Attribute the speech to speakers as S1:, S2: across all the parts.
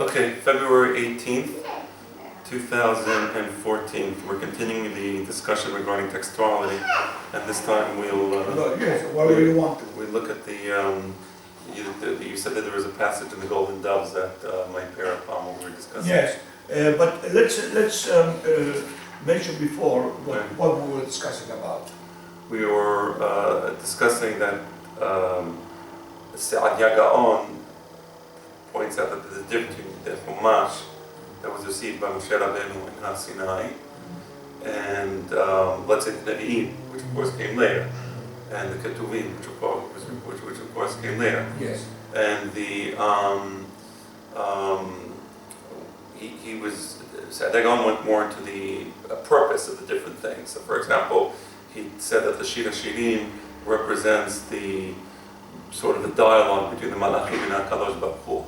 S1: Okay, February 18th, 2014. We're continuing the discussion regarding textuality, and this time we'll
S2: Yes, what do you want to?
S1: we look at you said that there was a passage in the Golden Doves that might bear upon what we were discussing.
S2: Yes, but let's mention before what we were discussing about.
S1: We were discussing that Sa'ad Yaga'on points out that there's a difference between the Chumash that was received by Moshe Rabbeinu in Har Sinai and let's say the Nevi'im, which of course came later, and the Ketuvim, which of course came later.
S2: Yes.
S1: And he was Sa'ad Yaga'on went more into the purpose of the different things. So, for example, he said that the Shir HaShirim represents the sort of the dialogue between the Malachim and HaKadosh Baruch Hu.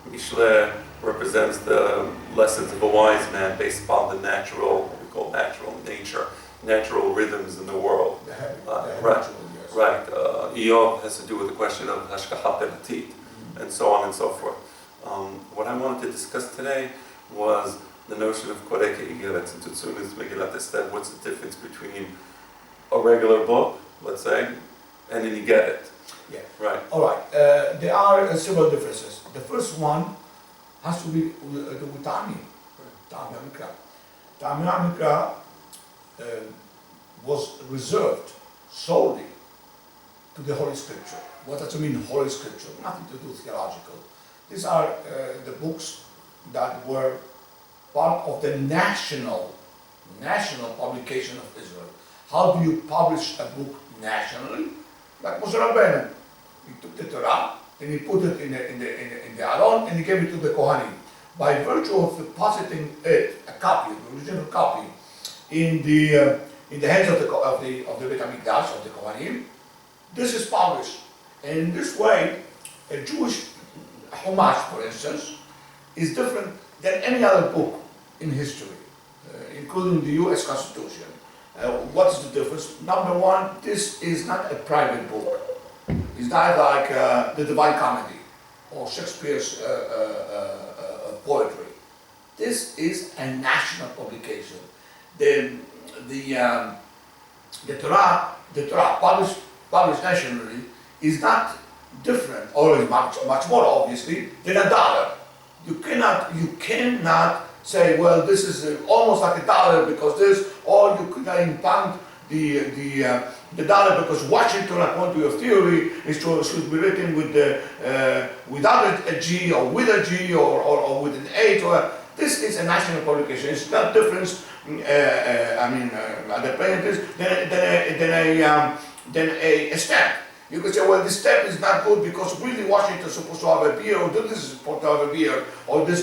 S1: Mishle represents the lessons of a wise man based upon the natural, what we call natural nature, natural rhythms in the world. Right. Iyov has to do with the question of Hashgacha Peratit, and so on and so forth. What I wanted to discuss today was the notion of Korei Ke'igeret, since it's soon as Megillat Esther, what's the difference between a regular book, let's say, and an Igeret?
S2: Yeah.
S1: Right.
S2: All right. There are several differences. The first one has to be with Ta'amim. Ta'amim HaMikra. Ta'amim HaMikra was reserved solely to the Holy Scripture. What does it mean, Holy Scripture? Nothing to do with theological. These are the books that were part of the national publication of Israel. How do you publish a book nationally? Like Moshe Rabbeinu. He took the Torah and he put it in the Aron and he gave it to the Kohanim. By virtue of depositing it, a copy, the original copy, in the hands of the Beit HaMikdash, of the Kohanim, this is published. And in this way, a Jewish Chumash, for instance, is different than any other book in history, including the U.S. Constitution. What is the difference? Number one, this is not a private book. It's not like the Divine Comedy or Shakespeare's poetry. This is a national publication. The Torah published nationally is not different, or is much more obviously than $1. You cannot say, well, this is almost like $1 because this, or you could impound the dollar because Washington, according to your theory, should be written with without a G or with a G or with an H. This is a national publication. It's not difference. The point is than a stamp. You could say, well, this stamp is not good because really Washington is supposed to have a beer, or this is supposed to have a beer, or this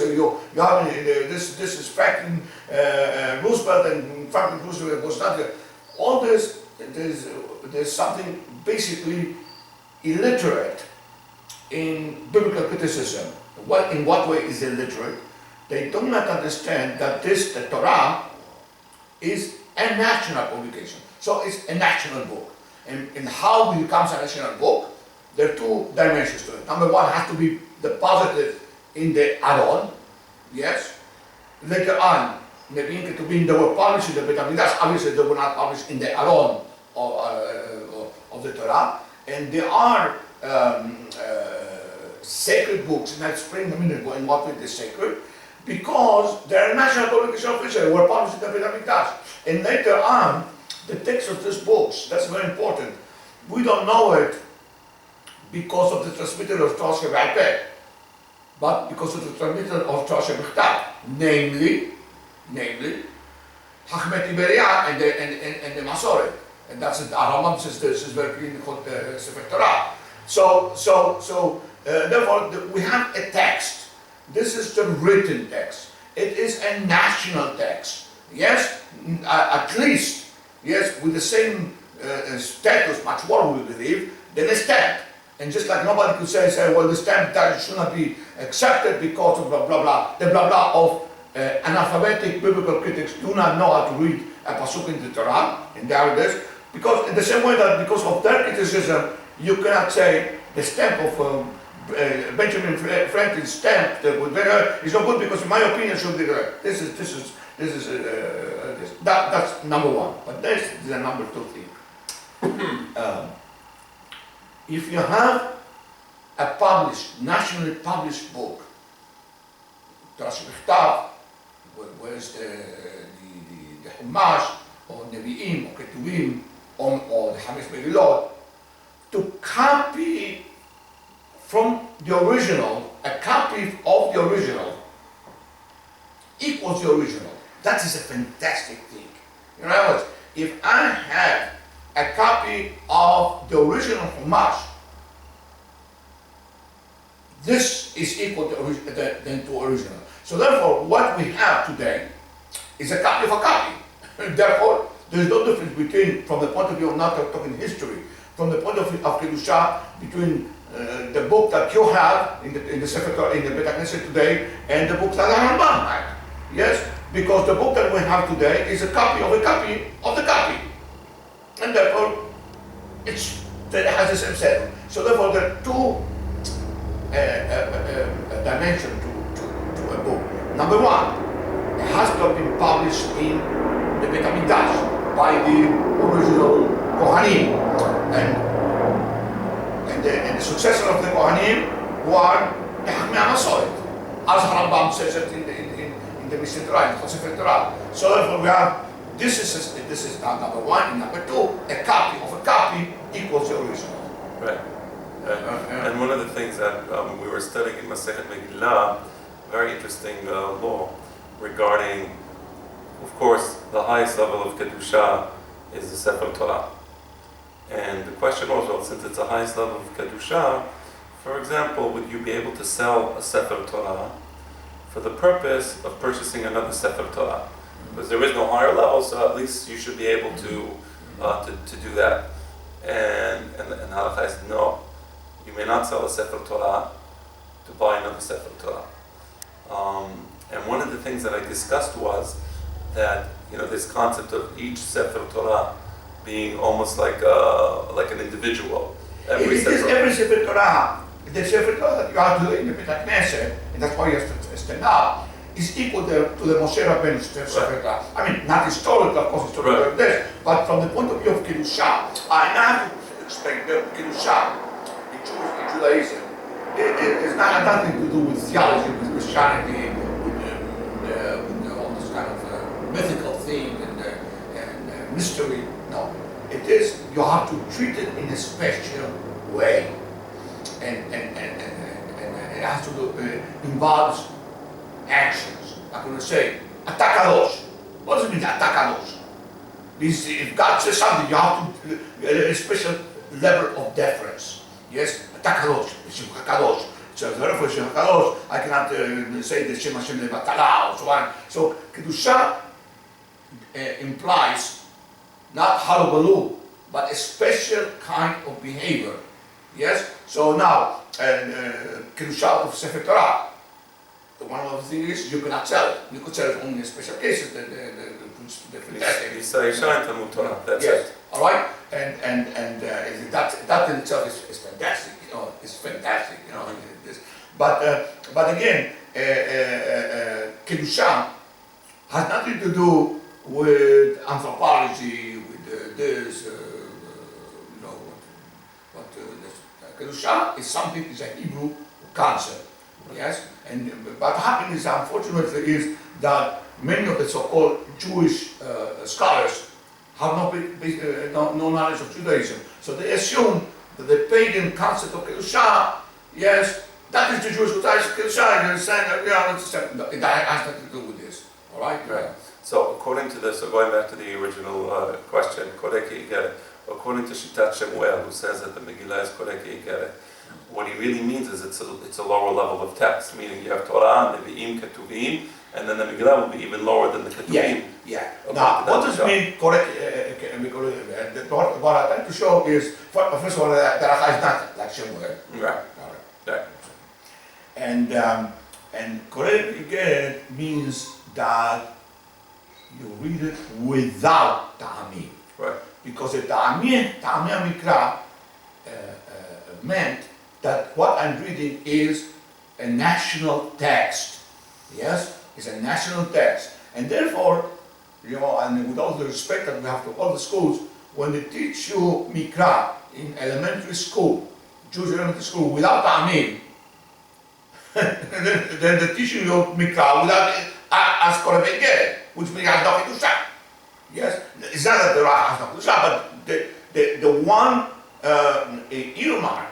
S2: this is Franklin Roosevelt, and Franklin Roosevelt was not there. All this, there's something basically illiterate in biblical criticism. In what way is illiterate? They do not understand that the Torah is a national publication. So it's a national book. And how it becomes a national book, there are two dimensions to it. Number one has to be deposited in the Aron, yes. Later on, Nevi'im Ketuvim, they were published in the Beit HaMikdash. Obviously, they were not published in the Aron of the Torah. And there are sacred books, and I'll explain in a minute in what way they're sacred, because they're a national publication of Israel, were published in the Beit HaMikdash. And later on, the text of these books, that's very important. We don't know it because of the transmitter of Torah Sheba'al Peh, but because of the transmitter of Torah Shebechtav, namely Hachmet Iberia and the Masoret. And that's the Rambam says this is very clear in the Sefer Torah. So therefore, we have a text. This is the written text. It is a national text. Yes, at least. Yes, with the same status, much more we believe, than a stamp. And just like nobody could say, well, the stamp that should not be accepted because of blah, blah, blah. The blah, blah of analphabetic biblical critics do not know how to read a pasuk in the Torah, and there it is. Because in the same way that because of their criticism, you cannot say the stamp of Benjamin Franklin stamped is not good because in my opinion should be correct. That's number one. But this is the number two thing. If you have a published, nationally published book, Drash Bechtav, where's the Chumash, or Nevi'im, or Ketuvim, or the Hamesh Megillot, to copy from the original, a copy of the original equals the original. That is a fantastic thing. In other words, if I have a copy of the original Chumash, this is equal to original. So therefore, what we have today is a copy of a copy. Therefore, there is no difference between, from the point of view of not talking history, from the point of view of Kedusha, between the book that you have in the Sefer Torah, in the Beit HaKnesset today, and the book that Rambam had. Yes, because the book that we have today is a copy of a copy of the copy, and therefore it has the same set. So therefore, there are two dimensions to a book. Number one, it has to have been published in the Beit HaMikdash by the original Kohanim, and the successor of the Kohanim were the Hakmei HaMasoret, as Rambam says it in the Mishneh Torah, in the Sefer Torah. So therefore we have, this is number one, and number two, a copy of a copy equals the original.
S1: Right. And one of the things that we were studying in Masechet Megillah, very interesting law regarding, of course, the highest level of Kedusha is the Sefer Torah. And the question was, well, since it's the highest level of Kedusha, for example, would you be able to sell a Sefer Torah for the purpose of purchasing another Sefer Torah? Because there is no higher level, so at least you should be able to do that. And Halakha is no, you may not sell a Sefer Torah to buy another Sefer Torah. And one of the things that I discussed was that, this concept of each Sefer Torah being almost like an individual. Every
S2: Sefer Torah, the Sefer Torah that you are doing in the Beit HaKnesset, and that's why you have to stand up, is equal to the Moshe Rabbeinu's Sefer Torah. I mean, not historical, of course, historical like this, but from the point of view of Kedusha, I have to explain that Kedusha in Judaism, it's not nothing to do with theology, with Christianity, with all this kind of mythical thing and mystery. No, it is, you have to treat it in a special way, and it has to do, involves actions. I'm going to say, atakadosh. What does it mean, atakadosh? If God says something, you have to get a special level of deference. Yes, atakadosh, kadosh. So therefore, kadosh, I cannot say the Shem Hashem levatala or so on. So kedusha implies not halabalu, but a special kind of behavior. Yes. So now, kedusha of Sefer Torah. One of the things is you cannot sell it. You could sell it only in special cases. The fantastic.
S1: You say Talmud Torah. That's
S2: yes.
S1: it.
S2: All right. And that in itself is fantastic. It's fantastic. But again, kedusha has nothing to do with anthropology, with this. Kedusha is something. Is a Hebrew concept. Yes, and what happens, unfortunately, is that many of the so-called Jewish scholars have no knowledge of Judaism. So they assume that the pagan concept of Kedusha, yes, that is the Jewish Kedusha, you understand? That has nothing to do with this. All right?
S1: Right. So according to this, so going back to the original question, according to Shitat Shemuel, who says that the Megillah is Koreki Igeret, what he really means is it's a lower level of text, meaning you have Torah, Nevi'im, Ketuvim, and then the Megillah will be even lower than the Ketuvim.
S2: Yeah. Now, what does it mean correct? What I'm trying to show is, first of all, the Halacha is not like Shemuel.
S1: Right.
S2: And correct again means that you read it without ta'amim.
S1: Right.
S2: Because the ta'amim Mikra meant that what I'm reading is a national text. Yes, it's a national text, and therefore, you know, and with all the respect that we have to all the schools, when they teach you Mikra in elementary school, Jewish elementary school, without Ta'amim, then they're teaching you Mikra without Askorah Beged, which means has no Kedusha. Yes, it's not that the Torah has no Kedusha, but the one earmark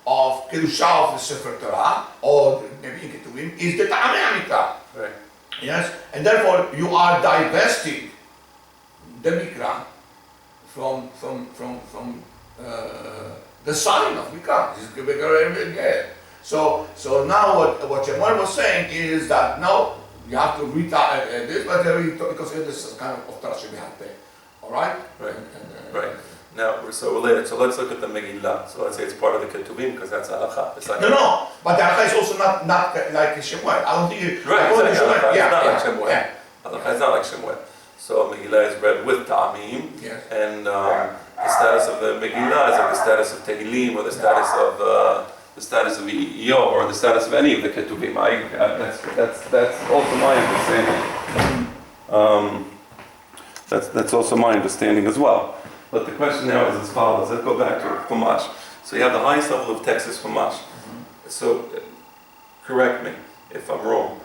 S2: of Kedusha of the Sefer Torah, or maybe in Ketuvim, is the Ta'amim Mikra.
S1: Right.
S2: Yes, and therefore you are divesting the Mikra from the sign of Mikra. So now what Jamal was saying is that no, you have to read this, but because this is kind of Torah Shebihat. All right?
S1: Right. Right. Now we're so related. So let's look at the Megillah. So let's say it's part of the Ketuvim because that's halakha. It's like
S2: no, but the halakha is also not like Shemuel. I don't think you.
S1: Right. Exactly. Halakha is not like Shemuel.
S2: Yeah.
S1: Halakha is not like Shemuel. So Megillah is read with Ta'amim,
S2: yes.
S1: And the status of the Megillah is like the status of Tehillim or the status of Eov or the status of any of the Ketuvim. That's also my understanding. That's also my understanding as well. But the question now is as follows. Let's go back to Chumash. So you have the highest level of text is Chumash. Mm-hmm. So correct me if I'm wrong.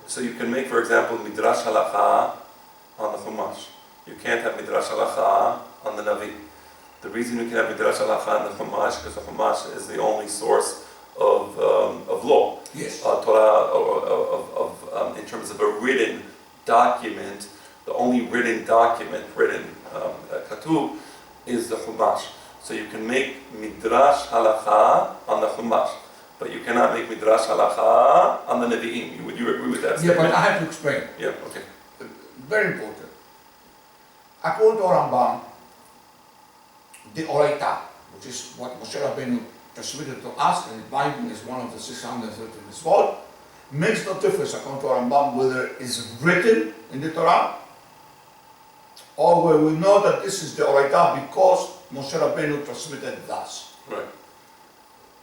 S1: So you can make, for example, Midrash Halakha on the Chumash. You can't have Midrash Halakha on the Navi. The reason you can have Midrash Halakha on the Chumash because the Chumash is the only source of law.
S2: Yes.
S1: In terms of a written document, the only written document, Katuv, is the Chumash. So you can make Midrash Halakha on the Chumash, but you cannot make Midrash Halakha on the Nevi'im. Would you agree with that statement?
S2: Yeah, but I have to explain.
S1: Yeah, okay.
S2: Very important. According to Rambam, the Oraita, which is what Moshe Rabbeinu transmitted to us, and binding is one of the 630 mitzvot, makes no difference according to Rambam whether it's written in the Torah or where we know that this is the Oraita because Moshe Rabbeinu transmitted thus.
S1: Right.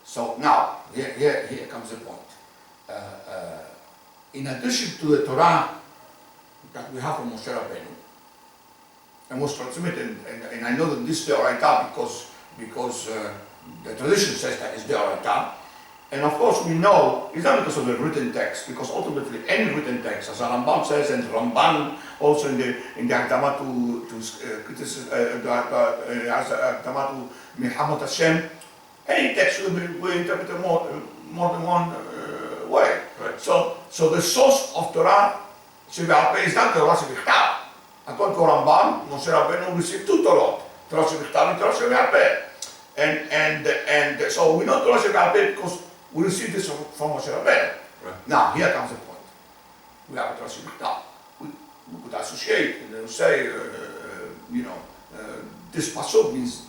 S2: So now, here comes the point. In addition to the Torah that we have from Moshe Rabbeinu, and was transmitted, and I know that this is the Oraita because the tradition says that it's the Oraita, and of course we know it's not because of the written text, because ultimately any written text, as Rambam says, and Ramban also in the Hakdama to Milhamot Hashem, any text will be interpreted more than one way.
S1: Right.
S2: So the source of Torah is not the Torah Shebichtav. According to Ramban, Moshe Rabbeinu received two Torot, Torah Shebichtav and Torah Shebi'al and so we know Torah Shebi'al because we received this from Moshe Rabbeinu.
S1: Right.
S2: Now, here comes the point. We have a Torah Shebichtav. We could associate and say, this pasuk means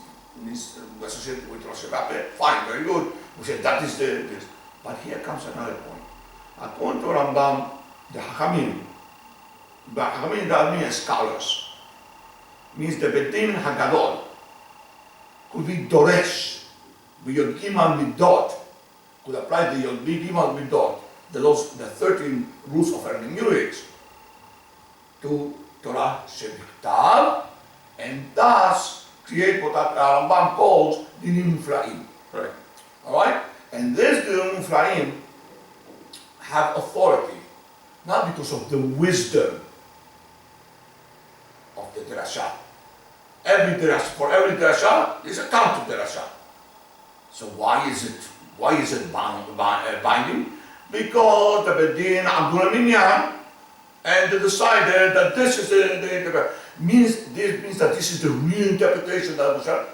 S2: associated with Torah Shebi'al. Fine, very good. We say that is this. But here comes another point. According to Rambam, the Hachamim, but Hachamim that means scholars, means the Bedin Hagadol could be Doresh, Yod Gimal Midot, could apply the Yod Gimal Midot, the 13 rules of hermeneutics, to Torah Shebichtav, and thus create what Rambam calls Dinim Muflaim.
S1: Right.
S2: All right? And this Dinim Muflaim have authority, not because of the wisdom of the drasha. For every drasha, there's a counter drasha. So why is it binding? Because the Bedin Abdul Minyan and they decided that this is the means that this is the real interpretation that was said.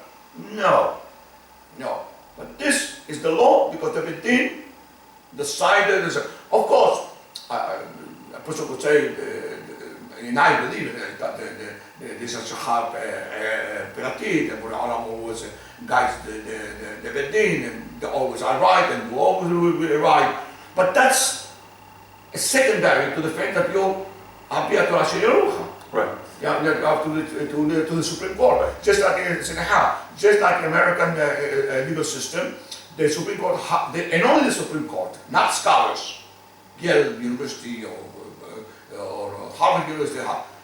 S2: No. But this is the law because the Bedin decided. Of course, a person could say, and I believe that this is a hard Piratit, and Olam always guides the Bedin, and they always are right, and we always will be right. But that's a secondary to the fact that you are Torah Sheyerucha.
S1: Right.
S2: Yeah, to the Supreme Court. Just like in American legal system, the Supreme Court, and only the Supreme Court, not scholars, Yale University or Harvard University,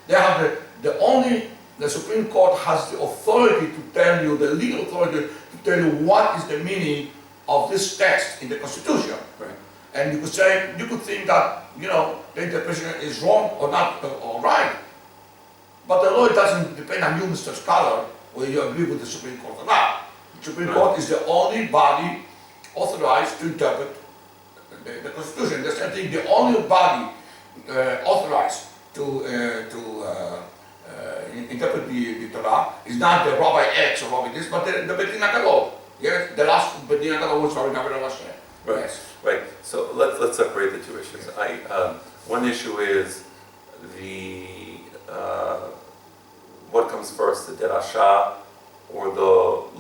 S2: they have the Supreme Court has the authority to tell you, the legal authority to tell you what is the meaning of this text in the Constitution.
S1: Right.
S2: And you could think that, the interpretation is wrong or not, or right. But the law doesn't depend on you, Mr. Scholar, whether you agree with the Supreme Court or not. The Supreme Court is the only body authorized to interpret the Constitution. The same thing, the only body authorized to interpret the Torah is not the Rabbi X or Rabbi this, but the Beit Din HaGadol. Yes, the last Beit Din HaGadol was Rabbi Navarro Hashem.
S1: Right.
S2: Yes.
S1: Right. So let's separate the two issues. One issue is what comes first, the derasha or the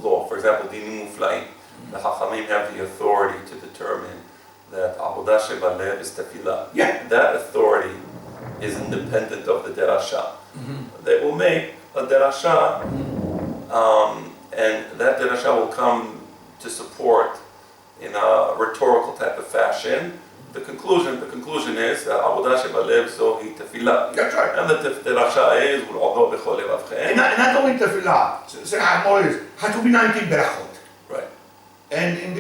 S1: law. For example, dinim muflaim. The Hachamim have the authority to determine that avodah shebalev is tefillah.
S2: Yeah.
S1: That authority is independent of the derasha. They will make a derasha, and that derasha will come to support in a rhetorical type of fashion. The conclusion is that avodah shebalev zohi tefillah.
S2: That's right.
S1: And the derasha is ul'odo b'chol levavchem.
S2: And not only tefillah, say has to be 19 berachot.
S1: Right.
S2: And in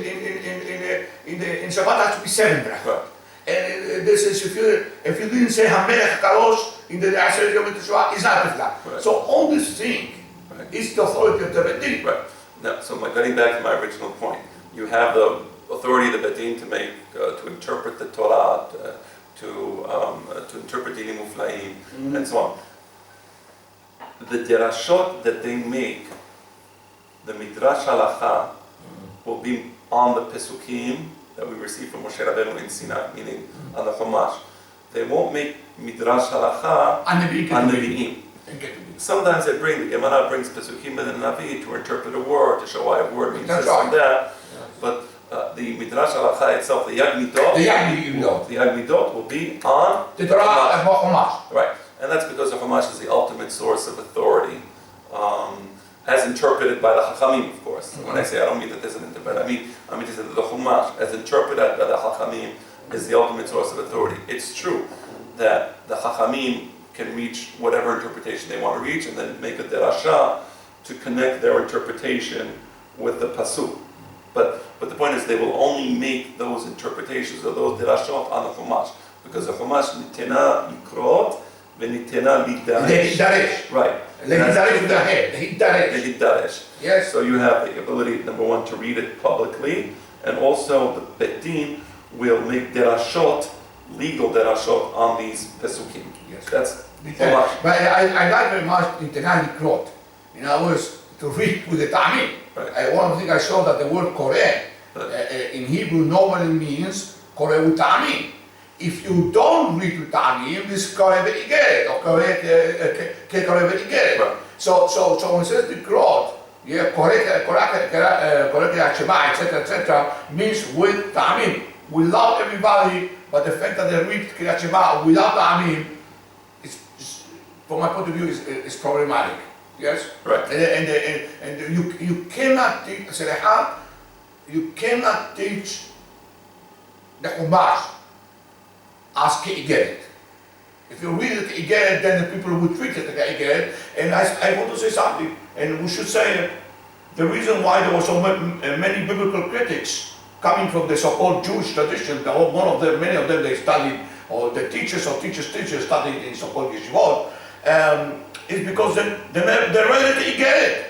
S2: Shabbat has to be 7 berachot.
S1: Right.
S2: And this is if you didn't say Hamelech Kadosh in the Asher Yom Teshuvah, it's not tefillah.
S1: Right.
S2: So all this thing is the authority of the Beit Din.
S1: Right. Now, so getting back to my original point, you have the authority of the Beit Din to interpret the Torah, to interpret dinim muflaim, and so on. The derashot that they make, the midrash halacha, will be on the pesukim that we received from Moshe Rabbeinu in Sinai, meaning on the Chumash. They won't make midrash halacha on the Nevi'im. Sometimes the Gemara brings pesukim and the Navi to interpret a word, to show why a word means this and that. But the midrash halacha itself, the Yad Midot will be on
S2: the Torah and Chumash.
S1: Right, and that's because the Chumash is the ultimate source of authority, as interpreted by the Hachamim, of course. When I say I don't mean that there's an interpreter, I mean to say that the Chumash, as interpreted by the Hachamim, is the ultimate source of authority. It's true that the Hachamim can reach whatever interpretation they want to reach, and then make a derasha to connect their interpretation with the pasuk. But the point is, they will only make those interpretations or those derashot on the Chumash, because the Chumash nitena likrot v'nitena lidaresh. Right. Lidaresh.
S2: Yes.
S1: So you have the ability, number one, to read it publicly, and also the Beit Din will make derashot, legal derashot, on these pesukim.
S2: Yes.
S1: That's
S2: Chumash. But I like very much nitena likrot. In other words, to read with the ta'amim.
S1: Right.
S2: One of the things I saw that the word koreh in Hebrew normally means koreh with ta'amim. If you don't read with ta'amim, this koreh ve'igeret, or koreh ve'igeret.
S1: Right.
S2: So when it says the krot, koreh ha'shema, etc., means with ta'amim. We love everybody, but the fact that they read Kriyat Shema without ta'amim, from my point of view, is problematic. Yes,
S1: right.
S2: And you cannot teach you cannot teach the Chumash as Ke'igeret. If you read it Ke'igeret, then the people will treat it as Ke'igeret. And I want to say something, and we should say that the reason why there were so many biblical critics coming from the so-called Jewish tradition, many of them they studied, or the teachers studied in so-called yeshivot, is because they read it Ke'igeret.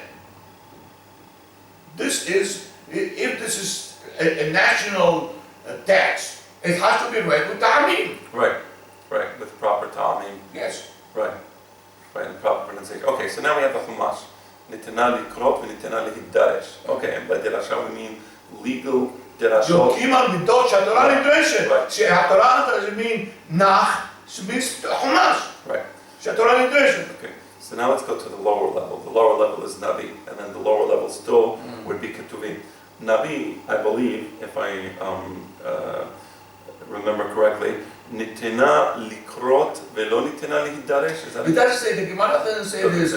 S2: If this is a national text, it has to be read with ta'amim.
S1: Right, with proper ta'amim.
S2: Yes.
S1: Right, and proper pronunciation. Okay, so now we have the Chumash. Nitena likrot v'nitena lihidaresh. Okay, and by derasha we mean legal derashot.
S2: Yokim al midot שהתורה נדרשת.
S1: Right.
S2: שהתורה doesn't mean nach, it means Chumash.
S1: Right.
S2: שהתורה נדרשת.
S1: Okay, so now let's go to the lower level. The lower level is Navi, and then the lower level still would be Ketuvim. Navi, I believe, if I remember correctly, nitena likrot velo nitena lihidaresh. Is that
S2: It doesn't say, the Gemara doesn't say this.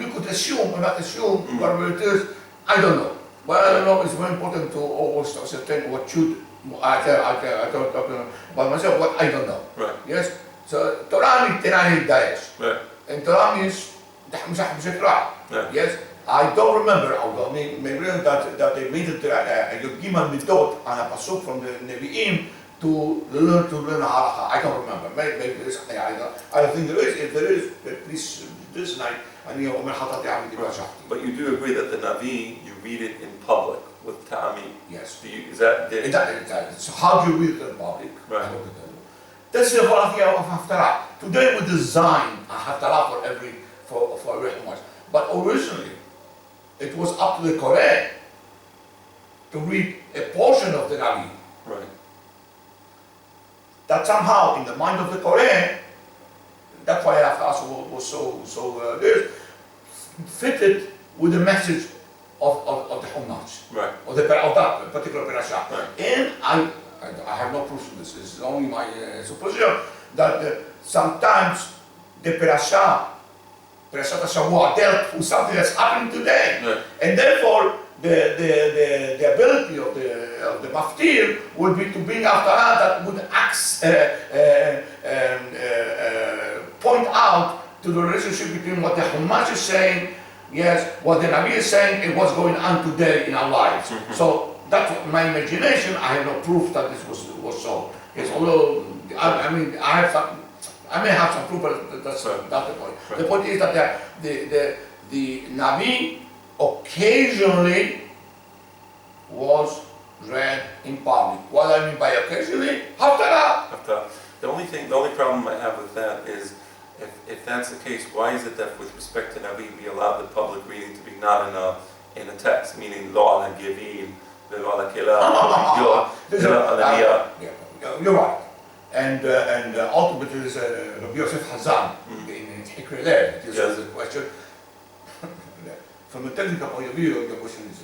S2: You could assume or not assume, whatever it is, I don't know. Well, I don't know, it's very important to always ascertain what should, I don't talk about myself, what I don't know.
S1: Right.
S2: Yes? So, Torah means Tenani Daesh.
S1: Right.
S2: And Torah means Tahmsah B'Shekra.
S1: Right.
S2: Yes? I don't remember, although maybe that they made it a Yogim Midot and a Pasuk from the Nevi'im to learn Halacha. I don't remember. Maybe there is something I don't. I think there is. If there is, please this night.
S1: But you do agree that the Navi, you read it in public with Ta'ami?
S2: Yes.
S1: Is that?
S2: So how do you read it in public?
S1: Right.
S2: That's the whole idea of Haftarah. Today we design a Haftarah for every Chumash. But originally, it was up to the Kohen to read a portion of the Navi.
S1: Right.
S2: That somehow, in the mind of the Kohen, that's why Haftarah was so fitted with the message of the Chumash,
S1: right,
S2: of that particular parasha.
S1: Right.
S2: And I have no proof of this. This is only my supposition that sometimes the parashat Shavua dealt with something that's happening today,
S1: right,
S2: and therefore the ability of the maftir would be to bring Haftarah that would point out to the relationship between what the Chumash is saying, yes, what the Navi is saying, and what's going on today in our lives.
S1: Mm-hmm.
S2: So that's my imagination. I have no proof that this was so. Yes, although I mean I may have some proof, but that's
S1: right,
S2: not the point.
S1: Right.
S2: The point is that the Navi occasionally was read in public. What I mean by occasionally, Haftarah.
S1: The only problem I have with that is, if that's the case, why is it that with respect to Navi, we allow the public reading to be not in a text, meaning lo ala gevin, lo ala kela,
S2: you're right. And ultimately, there's Rabbi Yosef Hacham in Hikri Lev. This is the question. From a technical point of view, the question is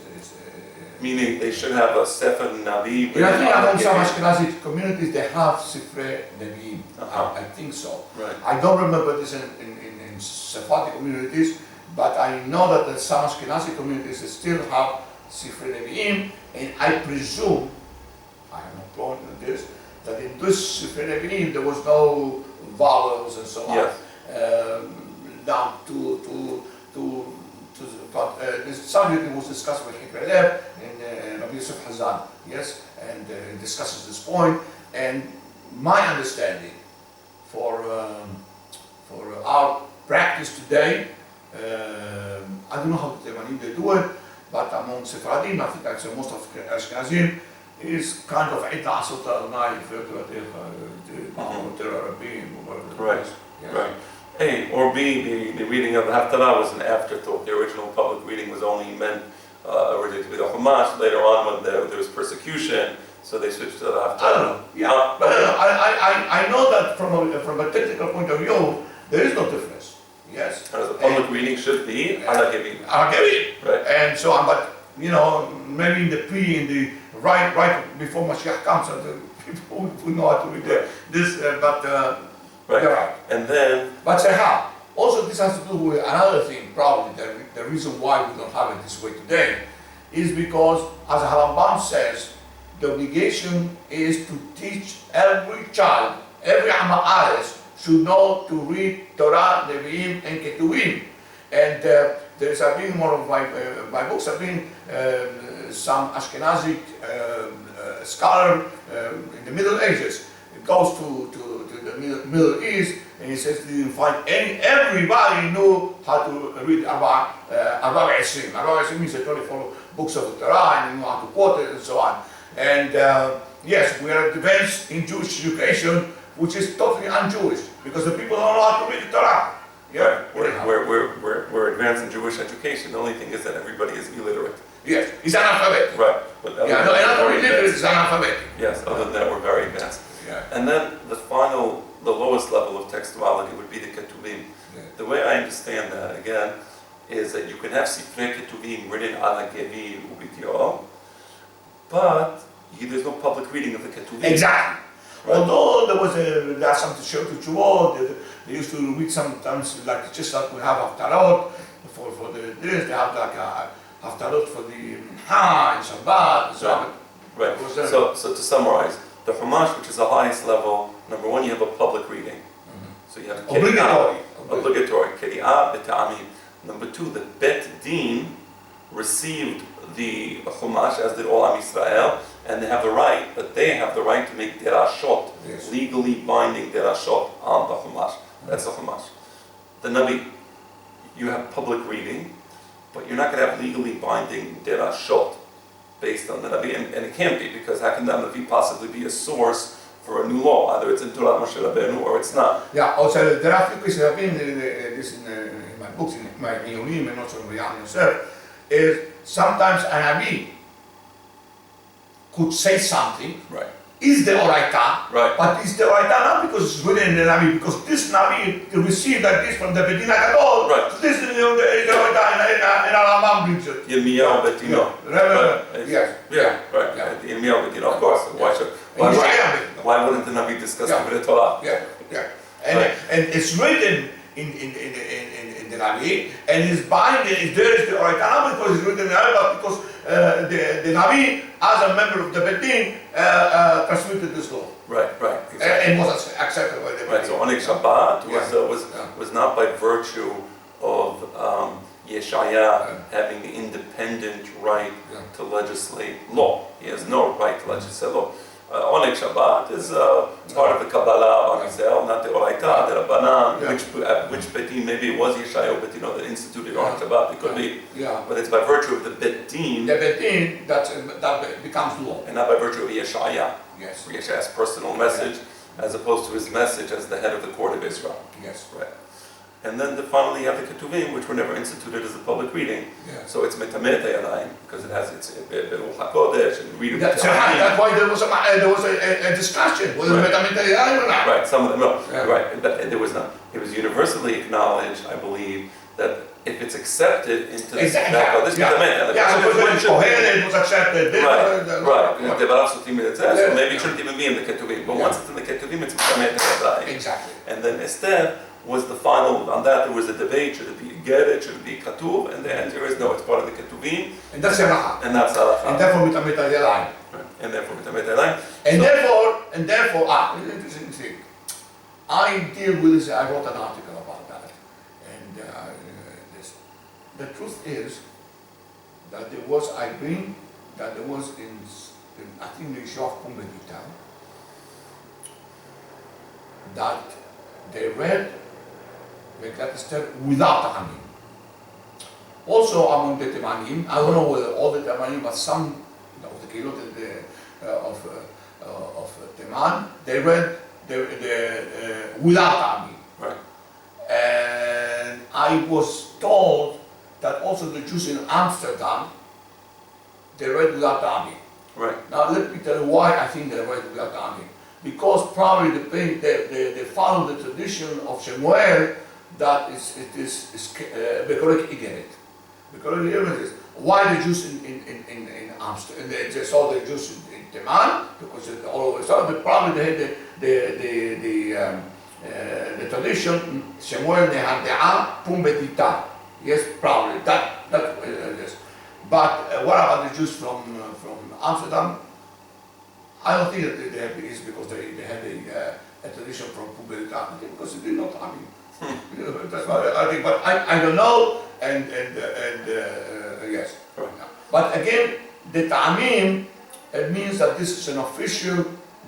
S1: meaning they should have a Sefer Navi.
S2: I think among some Ashkenazi communities they have Sifrei Nevi'im. I think so.
S1: Right.
S2: I don't remember this in Sephardic communities, but I know that some Ashkenazi communities still have Sifrei Nevi'im, and I presume, I have no problem with this, that in this Sifrei Nevi'im there was no vowels and so on.
S1: Yes.
S2: Down but this subject was discussed with Hikri Lev and Rabbi Yosef Hacham, yes, and discusses this point. And my understanding for our practice today, I don't know how the Temanim they do it, but among Sephardim, I think that's most of Ashkenazim, is kind of Ita Asota Alnai,
S1: Right. Right. A or B, the reading of the Haftarah was an afterthought. The original public reading was only meant originally to be the Chumash. Later on, when there was persecution, so they switched to the Haftarah.
S2: I don't know. Yeah, but I know that from a technical point of view, there is no difference. Yes.
S1: As the public reading should be ala gevin.
S2: Right. And so on, but maybe in the right before Mashiach comes, the people who know how to read this, but.
S1: Right.
S2: Right.
S1: And then.
S2: But how? Also, this has to do with another thing, probably the reason why we don't have it this way today is because, as Harambam says, the obligation is to teach every child, every Ama'ares should know to read Torah, Nevi'im, and Ketuvim. And there's been one of my books have been some Ashkenazi scholar in the Middle Ages. It goes to the Middle East, and he says he didn't find everybody knew how to read Arba Esim. Arba Esim means 24 books of the Torah, and they know how to quote it and so on. And yes, we are advanced in Jewish education, which is totally un-Jewish, because the people don't know how to read the Torah.
S1: Yeah, we're advanced in Jewish education. The only thing is that everybody is illiterate.
S2: Yes, it's analphabetic.
S1: Right. But
S2: not only illiterate, it's analphabetic.
S1: Yes, other than that, we're very advanced.
S2: Yeah.
S1: And then the lowest level of textuality would be the Ketuvim.
S2: Yeah.
S1: The way I understand that, again, is that you can have Sifrei Ketuvim written ala gevin ubitio, but there's no public reading of the Ketuvim.
S2: Exactly. Right. Although there's some to show to Chuvot, they used to read sometimes, just like we have Haftarot for this, they have like a Haftarot for the Minha, in Shabbat, so
S1: Right. So to summarize, the Chumash, which is the highest level, number one, you have a public reading. So you have obligatory. Kiri'ah b'ta'amim. Number two, the Bet Din received the Chumash, as did all Am Yisrael, and they have the right, but they have the right to make derashot, legally binding derashot on the Chumash. That's the Chumash. The Nabi, you have public reading, but you're not going to have legally binding derashot based on the Nabi, and it can't be, because how can the Nabi possibly be a source for a new law? Either it's in Torah Moshe Rabbeinu or it's not.
S2: Yeah, also there are few cases I've been this in my books, in my Iyunim, and also in Riyam yourself, is sometimes a Nabi could say something,
S1: Right.
S2: is the Oraita,
S1: Right.
S2: but is the Oraita not because it's written in the Nabi, because this Nabi received like this from the Bedina Gadol,
S1: Right.
S2: so this is the Oraita, and Aramam brings it.
S1: Yirmiyahu Betino.
S2: Yes.
S1: Yeah, right.
S2: Yeah.
S1: Yirmiyahu Betino, of course. Why wouldn't the Nabi discuss the Torah?
S2: Yeah, yeah. And it's written in the Nabi, and it's binding, there is the Oraita, because it's written in the Nabi, because the Nabi, as a member of the Bedin, transmitted this law.
S1: Right, exactly.
S2: And was accepted by the Bedin.
S1: Right, so Oneg Shabbat was not by virtue of Yeshaya having the independent right to legislate law. He has no right to legislate law. Oneg Shabbat is part of the Kabbalah of Israel, not the Oraita, the Rabbanan, which Betin, maybe it was Yeshaya Betino that instituted Oneg Shabbat. It could be, but it's by virtue of the Betin.
S2: The Betin that becomes law.
S1: And not by virtue of Yeshaya.
S2: Yes.
S1: Yeshaya's personal message, as opposed to his message as the head of the court of Israel.
S2: Yes.
S1: Right. And then finally you have the Ketuvim, which were never instituted as a public reading. So it's Metamet Yadayim, because it has its Beruch HaKodesh, and read it.
S2: That's why there was a discussion, whether Metamet Yadayim or not.
S1: Right, some of them, no. Right, but there was not. It was universally acknowledged, I believe, that if it's accepted into the
S2: this
S1: Metamet,
S2: it was accepted.
S1: So maybe it shouldn't even be in the Ketuvim. But once it's in the Ketuvim, it's Metamet Yadayim.
S2: Exactly.
S1: And then Esther was the final, on that there was a debate, should it be Geret, should it be Katuv, and the answer is no, it's part of the Ketuvim.
S2: And that's Halacha.
S1: And that's Halacha.
S2: And therefore Mitamet Yadayim.
S1: And therefore Mitamet Yadayim.
S2: And therefore, interesting thing. I deal with this, I wrote an article about that. And the truth is that there was, I think the Yeshua Pumbedita, that they read Megillat Esther without Ta'amim. Also among the Temanim, I don't know whether all the Temanim, but some of the Keilot of Teman, they read without Ta'amim.
S1: Right.
S2: And I was told that also the Jews in Amsterdam, they read without Ta'amim.
S1: Right.
S2: Now let me tell you why I think they read without Ta'amim. Because probably they follow the tradition of Shemuel that it is Bekorek Igeret. Bekorek Igeret is why the Jews in Amsterdam, they saw the Jews in Teman, because it all over the but probably they had the tradition, Shemuel Nehande'a Pumbedita. Yes, probably, that yes. But what about the Jews from Amsterdam? I don't think that they have this because they had a tradition from Pumbedita, because it did not Ta'amim. That's what I think, but I don't know, and yes.
S1: Right.
S2: But again, the Ta'amim, it means that this is an official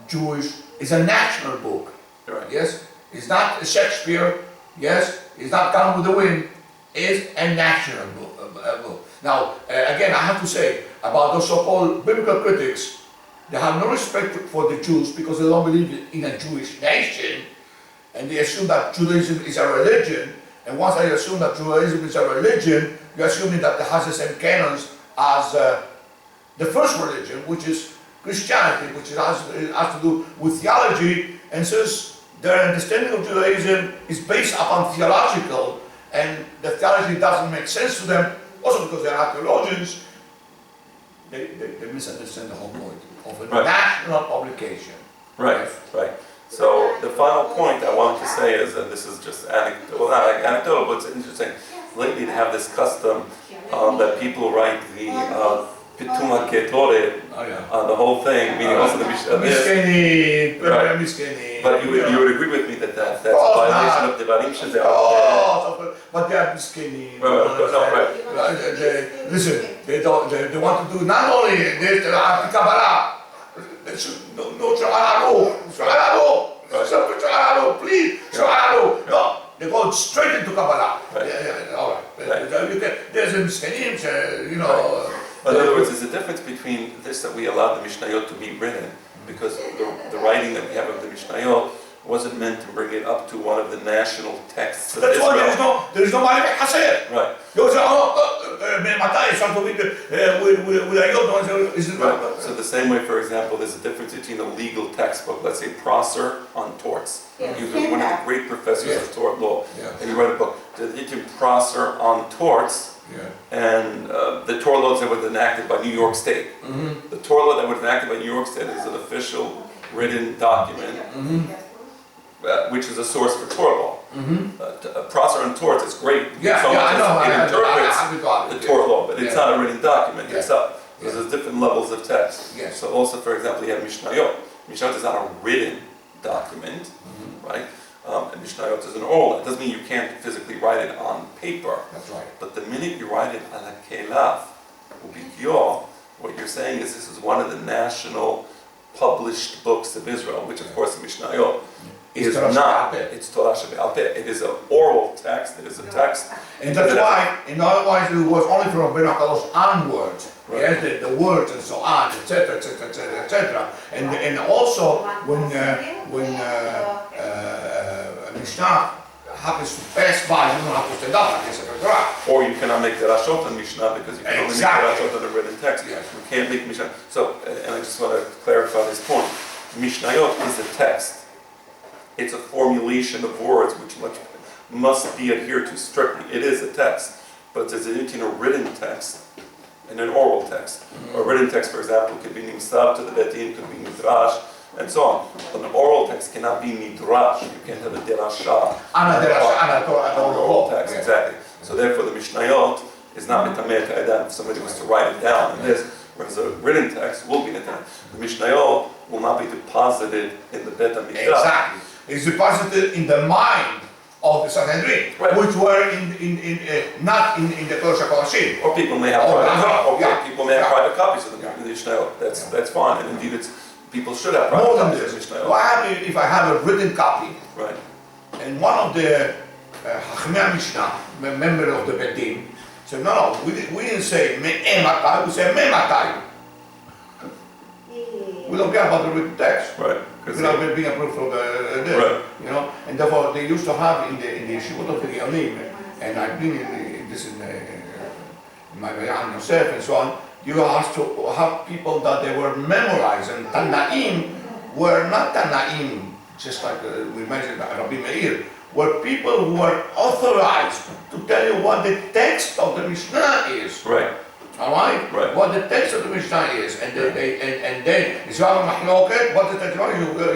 S2: Jewish, it's a national book.
S1: Right.
S2: Yes, it's not Shakespeare. Yes, it's not Gone with the Wind. It's a national book. Now, again, I have to say about those so-called biblical critics, they have no respect for the Jews because they don't believe in a Jewish nation, and they assume that Judaism is a religion. And once they assume that Judaism is a religion, you're assuming that it has the same canons as the first religion, which is Christianity, which has to do with theology. And since their understanding of Judaism is based upon theological, and the theology doesn't make sense to them, also because they're not theologians, they misunderstand the whole point of a national publication.
S1: Right, right. So the final point I wanted to say is, and this is just anecdotal, well, not anecdotal, but it's interesting. Lately they have this custom that people write the Pituma Ketore, the whole thing, meaning also the Mishnah. But you would agree with me that that's a violation of Devarim Shazeh.
S2: But they are miskening.
S1: Right.
S2: Listen, they want to do not only this, Kabbalah. They should no please, no. They go straight into Kabbalah.
S1: Right.
S2: All right. There's a miskenim, you know.
S1: In other words, there's a difference between this that we allow the Mishnayot to be written, because the writing that we have of the Mishnayot wasn't meant to bring it up to one of the national texts of
S2: That's
S1: Israel.
S2: why there is no Malevich Haser.
S1: Right.
S2: You say,
S1: Right. So the same way, for example, there's a difference between a legal textbook, let's say Prosser on torts. He was one of the great professors of tort law, and he wrote a book, Prosser on torts. And the tort laws that were enacted by New York State. The tort law that was enacted by New York State is an official written document, which is a source for tort law. Prosser on torts is great.
S2: I know.
S1: It interprets the tort law, but it's not a written document itself. Because there's different levels of text. So also, for example, you have Mishnayot. Mishnayot is not a written document, right? And Mishnayot is an oral. It doesn't mean you can't physically write it on paper.
S2: That's right.
S1: But the minute you write it on a kelaf, what you're saying is this is one of the national published books of Israel, which of course the Mishnayot is not. It's Torah Shebe'al Peh. It is an oral text. It is a text.
S2: And that's why, in other words, it was only from Ben HaKadosh onwards. Yes, the words and so on, etc., etc., etc., etc. And also when Mishnah happens to pass by, you don't have to stand up like this.
S1: Or you cannot make the Rashot on Mishnah because you can only make the Rashot on the written text. You can't make Mishnah. So, and I just want to clarify this point. Mishnayot is a text. It's a formulation of words which must be adhered to strictly. It is a text, but there's a difference between a written text and an oral text. A written text, for example, could be nimsab to the Betin, could be midrash, and so on. An oral text cannot be midrash. You can't have a derasha. An oral text, exactly. So therefore, the Mishnayot is not mitamer ta'edan. If somebody was to write it down in this, whereas a written text will be mitamer. The Mishnayot will not be deposited in the Bet HaMikdash.
S2: Exactly. It's deposited in the mind of the Sanhedrin, which were not in the Torah Kodashim.
S1: Or people may have private copies of the Mishnayot. That's fine, and indeed people should have private copies of the Mishnayot.
S2: What happens if I have a written copy?
S1: Right.
S2: And one of the Hacham Mishnah, a member of the Betin, said, no, we didn't say me'ematai, we said me'ematai. We don't care about the written text.
S1: Right.
S2: Without being approved from the you know, and therefore they used to have in the yeshivot of the Yalim, and I've been in my Bayan Yosef and so on. You have to have people that they were memorized, and Tanaim were not Tanaim, just like we mentioned Rabbi Meir, were people who were authorized to tell you what the text of the Mishnah is.
S1: Right.
S2: All right? What the text of the Mishnah is, and then if you have a mahloket, what the text is, you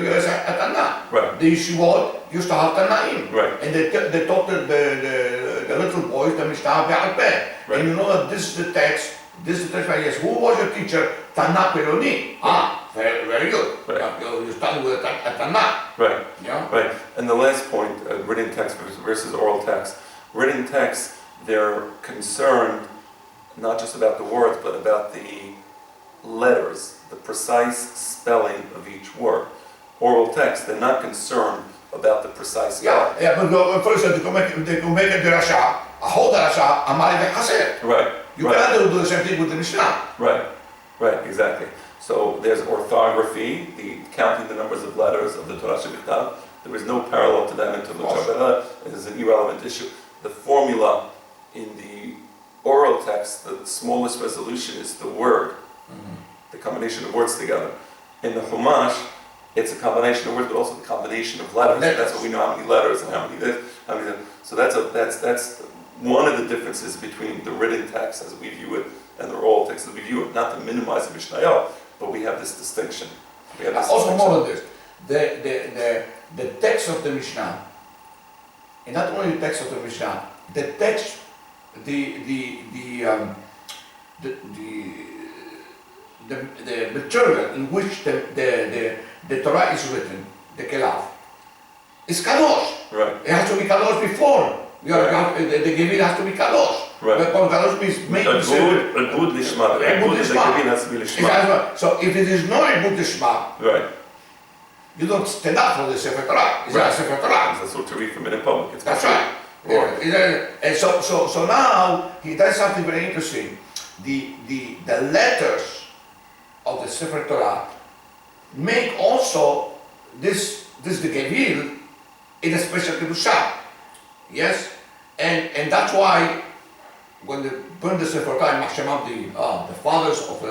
S2: use a Tanakh.
S1: Right.
S2: The yeshivot used to have Tanaim.
S1: Right.
S2: And they taught the little boys the Mishnah Be'al Peh.
S1: Right.
S2: And you know that this is the text, yes, who was your teacher? Tanakh Peroni. Very good.
S1: Right.
S2: You started with a Tanakh.
S1: Right.
S2: Yeah?
S1: Right. And the last point, written text versus oral text. Written text, they're concerned not just about the words, but about the letters, the precise spelling of each word. Oral text, they're not concerned about the precise spelling.
S2: But for instance, they can make a derasha, a whole derasha, a Malevich Haser.
S1: Right.
S2: You cannot do the same thing with the Mishnah.
S1: Right, exactly. So there's orthography, the counting the numbers of letters of the Torah Shebichtav. There is no parallel to that in the Torah. It is an irrelevant issue. The formula in the oral text, the smallest resolution is the word, the combination of words together. In the Chumash, it's a combination of words, but also the combination of letters. That's what we know, how many letters and how many this, how many that. So that's one of the differences between the written text as we view it and the oral text as we view it. Not to minimize the Mishnayot, but we have this distinction.
S2: Also more than this, the text of the Mishnah, and not only the text of the Mishnah, the text, the the material in which the Torah is written, the Kelav, is Kadosh.
S1: Right.
S2: It has to be Kadosh before. The Gevil has to be Kadosh.
S1: Right.
S2: But Kadosh means making certain.
S1: Ibud Lishma. Ibud the Gevil has to be Lishma.
S2: So if it is not Ibud Lishma,
S1: right.
S2: you don't stand up for the Sefer Torah. It's not a Sefer Torah.
S1: That's what to read from it in public. It's
S2: That's right. Yeah. And so now he does something very interesting. The letters of the Sefer Torah make also this the Gevil in a special kedusha. Yes, and that's why when they burn the Sefer Torah in Hacham, the fathers of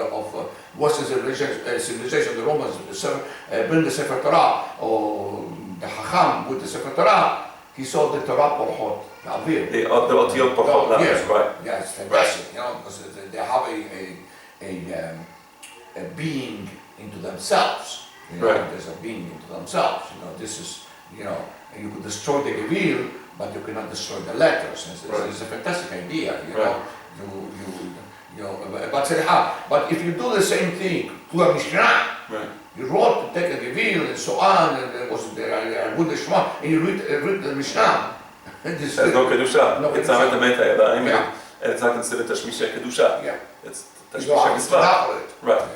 S2: Western civilization, the Romans, burn the Sefer Torah, or the Hacham with the Sefer Torah, he saw the Torah Porchot, the Avir.
S1: The Otiyot Porchot letters, right?
S2: Yes, fantastic, because they have a being into themselves.
S1: Right.
S2: There's a being into themselves. This is, you could destroy the Gevil, but you cannot destroy the letters. It's a fantastic idea,
S1: right.
S2: But if you do the same thing to a Mishnah,
S1: right.
S2: You wrote to take a Gevil and so on, and there was the good Shema, and you read the Mishnah.
S1: There's no Kedusha.
S2: No
S1: it's
S2: Kedusha.
S1: Kedusha.
S2: Yeah.
S1: And it's not considered Tashmisha Kedusha.
S2: Yeah.
S1: It's
S2: You don't
S1: Tashmisha
S2: have to
S1: Mitzvah.
S2: for it.
S1: Right.